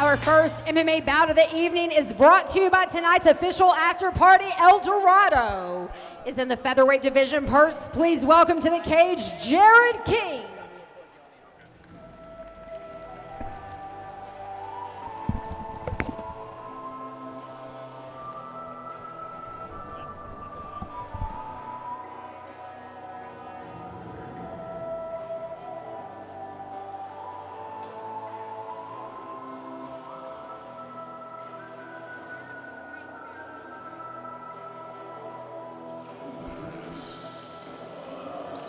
Our first MMA bout of the evening is brought to you by tonight's official actor party, El Dorado. Is in the featherweight division. First, please welcome to the cage, Jared King.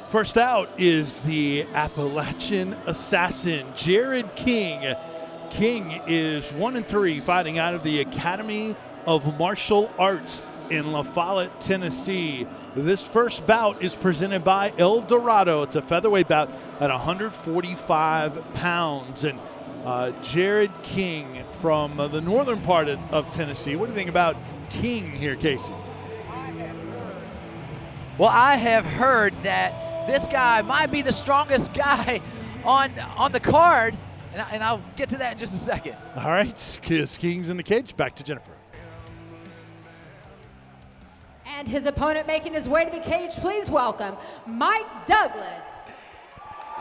First out is the Appalachian Assassin, Jared King. King is 1-3, fighting out of the Academy of Martial Arts in La Follette, Tennessee. This first bout is presented by El Dorado. It's a featherweight bout at 145 pounds. And Jared King from the northern part of Tennessee. What do you think about King here, Casey? Well, I have heard that this guy might be the strongest guy on the card, and I'll get to that in just a second. All right, King's in the cage. Back to Jennifer. And his opponent making his way to the cage, please welcome Mike Douglas.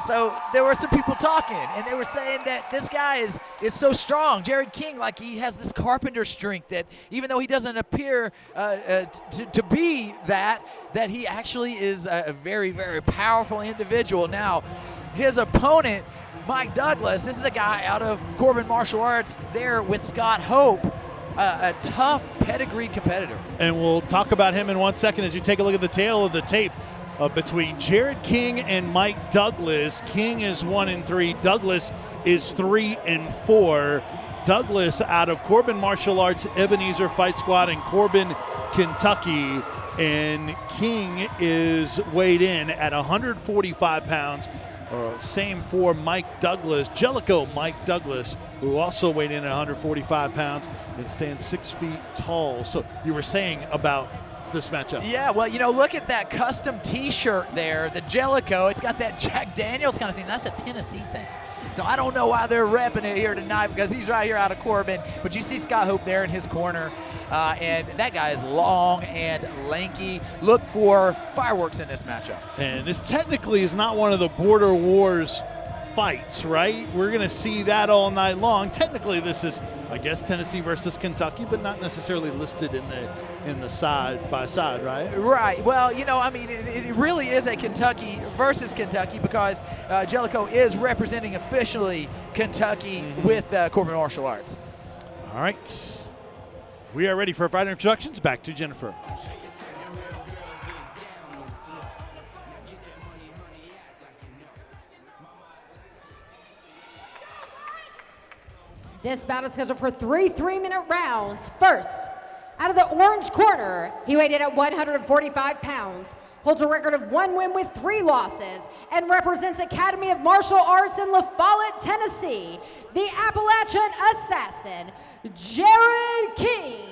So there were some people talking, and they were saying that this guy is so strong, Jared King, like he has this carpenter strength that even though he doesn't appear to be that he actually is a very, very powerful individual. Now, his opponent, Mike Douglas, this is a guy out of Corbin Martial Arts there with Scott Hope, a tough pedigreed competitor. And we'll talk about him in 1 second as you take a look at the tail of the tape. Between Jared King and Mike Douglas. King is 1-3. Douglas is 3-4. Douglas out of Corbin Martial Arts, Ebenezer Fight Squad in Corbin, Kentucky. And King is weighed in at 145 pounds. Same for Mike Douglas. Jellicoe Mike Douglas, who also weighed in at 145 pounds and stands 6 feet tall. So you were saying about this matchup. Yeah, well, look at that custom T-shirt there, the Jellicoe. It's got that Jack Daniels kind of thing. That's a Tennessee thing. So I don't know why they're repping it here tonight because he's right here out of Corbin. But you see Scott Hope there in his corner, and that guy is long and lanky. Look for fireworks in this matchup. And this technically is not one of the Border Wars fights, right? We're going to see that all night long. Technically, this is, I guess, Tennessee versus Kentucky, but not necessarily listed in the side by side, right? Right. Well, it really is a Kentucky versus Kentucky because Jellicoe is representing officially Kentucky with Corbin Martial Arts. All right. We are ready for fighter introductions. Back to Jennifer. This bout is scheduled for 3 3-minute rounds. First, out of the orange corner, he weighed in at 145 pounds, holds a record of 1 win with 3 losses, and represents Academy of Martial Arts in La Follette, Tennessee, the Appalachian Assassin, Jared King.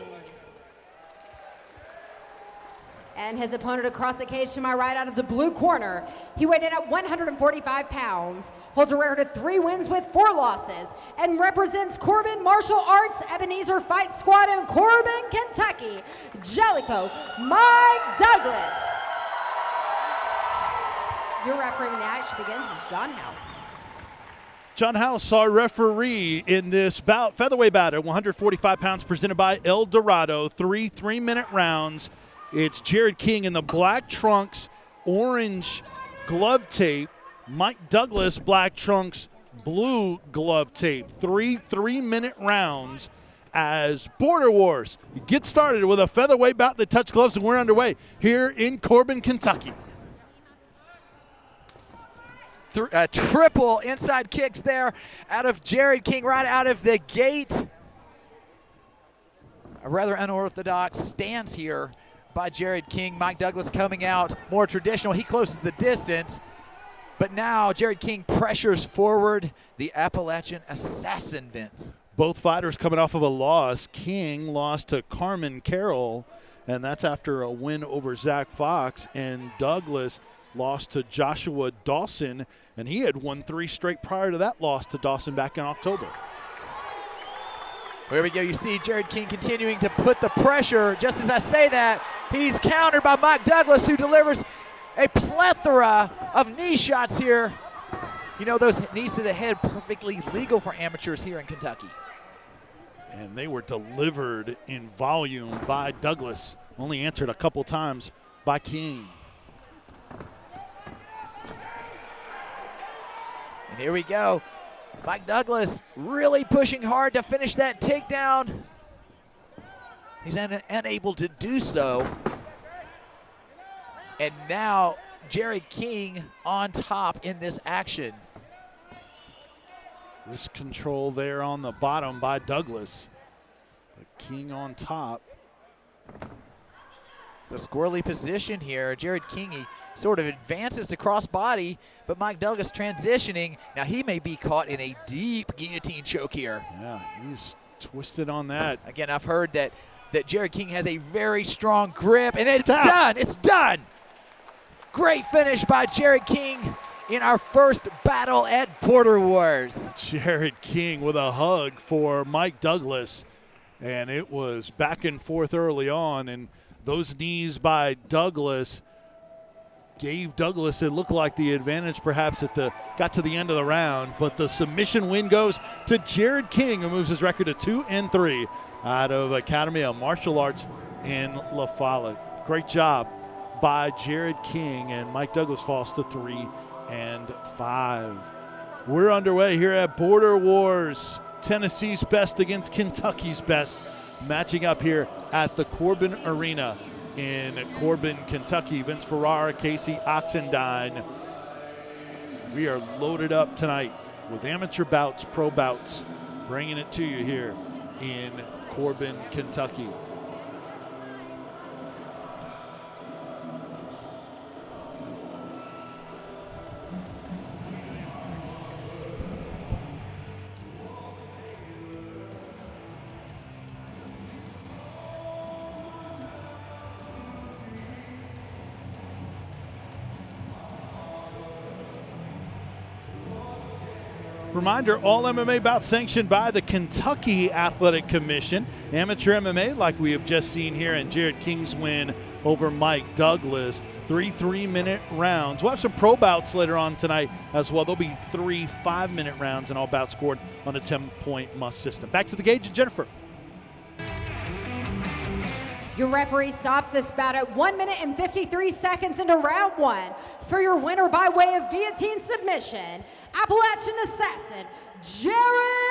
And his opponent across the cage to my right out of the blue corner, he weighed in at 145 pounds, holds a record of 3 wins with 4 losses, and represents Corbin Martial Arts, Ebenezer Fight Squad in Corbin, Kentucky, Jellicoe Mike Douglas. Your referee when the action begins is John House. John House, our referee in this bout, featherweight bout at 145 pounds, presented by El Dorado. 3 3-minute rounds. It's Jared King in the black trunks, orange glove tape. Mike Douglas, black trunks, blue glove tape. 3 3-minute rounds as Border Wars get started with a featherweight bout that touch gloves, and we're underway here in Corbin, Kentucky. Triple inside kicks there out of Jared King right out of the gate. A rather unorthodox stance here by Jared King. Mike Douglas coming out more traditional. He closes the distance. But now Jared King pressures forward the Appalachian Assassin, Vince. Both fighters coming off of a loss. King lost to Carmen Carroll, and that's after a win over Zach Fox. And Douglas lost to Joshua Dawson, and he had won 3 straight prior to that loss to Dawson back in October. Here we go. You see Jared King continuing to put the pressure. Just as I say that, he's countered by Mike Douglas, who delivers a plethora of knee shots here. You know, those knees to the head, perfectly legal for amateurs here in Kentucky. And they were delivered in volume by Douglas, only answered a couple times by King. And here we go. Mike Douglas really pushing hard to finish that takedown. He's unable to do so. And now Jared King on top in this action. Wrist control there on the bottom by Douglas. But King on top. It's a squirrely position here. Jared King, he sort of advances to cross body, but Mike Douglas transitioning. Now he may be caught in a deep guillotine choke here. Yeah, he's twisted on that. Again, I've heard that Jared King has a very strong grip, and it's done. It's done. Great finish by Jared King in our first battle at Border Wars. Jared King with a hug for Mike Douglas, and it was back and forth early on, and those knees by Douglas gave Douglas, it looked like, the advantage perhaps if they got to the end of the round, but the submission win goes to Jared King, who moves his record to 2-3 out of Academy of Martial Arts in La Follette. Great job by Jared King, and Mike Douglas falls to 3-5. We're underway here at Border Wars, Tennessee's best against Kentucky's best, matching up here at the Corbin Arena in Corbin, Kentucky. Vince Ferrara, Casey Oxendine. We are loaded up tonight with amateur bouts, pro bouts, bringing it to you here in Corbin, Kentucky. Reminder, all MMA bouts sanctioned by the Kentucky Athletic Commission. Amateur MMA, like we have just seen here in Jared King's win over Mike Douglas. 3 3-minute rounds. We'll have some pro bouts later on tonight as well. There'll be 3 5-minute rounds, and all bouts scored on a 10-point must system. Back to the cage, Jennifer. Your referee stops this bout at 1 minute and 53 seconds into round 1. For your winner by way of guillotine submission, Appalachian Assassin, Jared